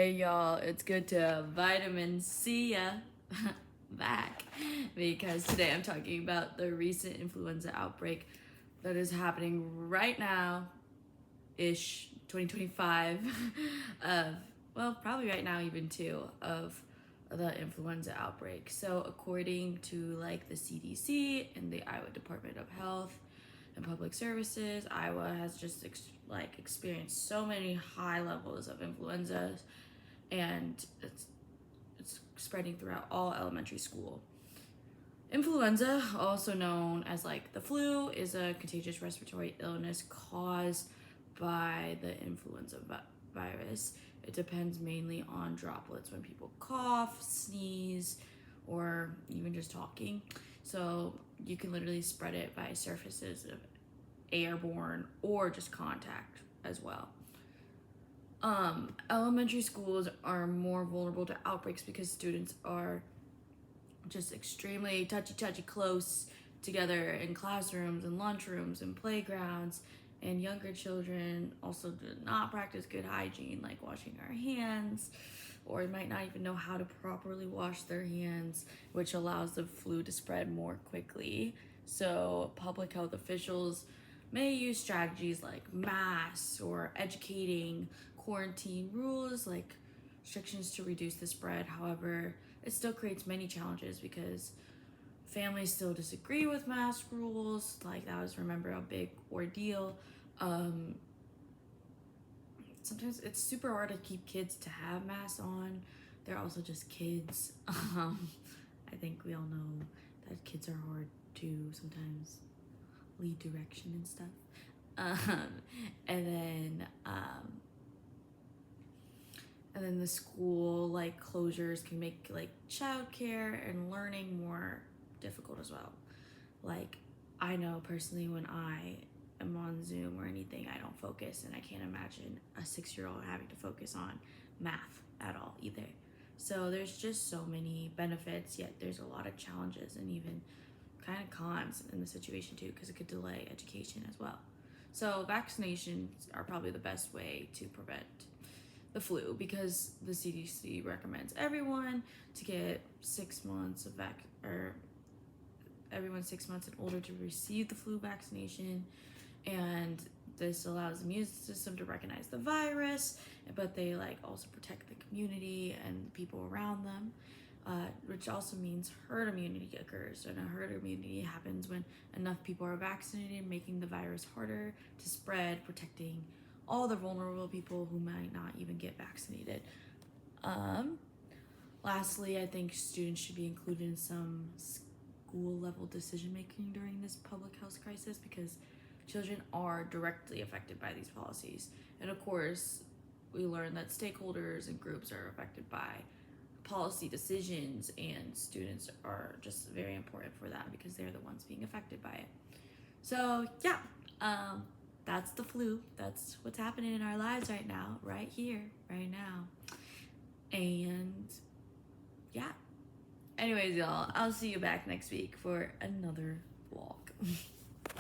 Hey y'all, it's good to vitamin C ya back because today I'm talking about the recent influenza outbreak that is happening right now ish 2025 of probably right now even too of the influenza outbreak. So according to like the CDC and the Iowa Department of Health and Public Services, Iowa has just experienced so many high levels of influenza, and it's spreading throughout all elementary school. Influenza, also known as like the flu, is a contagious respiratory illness caused by the influenza virus. It depends mainly on droplets when people cough, sneeze, or even just talking. So you can literally spread it by surfaces of airborne or just contact as well. Elementary schools are more vulnerable to outbreaks because students are just extremely touchy close together in classrooms and lunchrooms and playgrounds, and younger children also do not practice good hygiene, like washing our hands, or might not even know how to properly wash their hands, which allows the flu to spread more quickly. So public health officials may use strategies like masks or educating, quarantine rules like restrictions to reduce the spread. However, it still creates many challenges because families still disagree with mask rules. Like, that was, remember, a big ordeal. Sometimes it's super hard to keep kids to have masks on. They're also just kids. I think we all know that kids are hard to sometimes lead direction and stuff. And then the school like closures can make like childcare and learning more difficult as well. Like, I know personally when I am on Zoom or anything, I don't focus, and I can't imagine a 6-year-old having to focus on math at all either. So there's just so many benefits, yet there's a lot of challenges and even kind of cons in the situation too, because it could delay education as well. So vaccinations are probably the best way to prevent the flu because the CDC recommends everyone to get 6 months of everyone 6 months and older to receive the flu vaccination, and this allows the immune system to recognize the virus, but they like also protect the community and people around them, which also means herd immunity occurs. And a herd immunity happens when enough people are vaccinated, making the virus harder to spread, protecting all the vulnerable people who might not even get vaccinated. Lastly, I think students should be included in some school level decision making during this public health crisis because children are directly affected by these policies. And of course, we learned that stakeholders and groups are affected by policy decisions, and students are just very important for that because they're the ones being affected by it. So yeah, that's the flu. That's what's happening in our lives right now, right here, right now. And yeah. Anyways, y'all, I'll see you back next week for another vlog.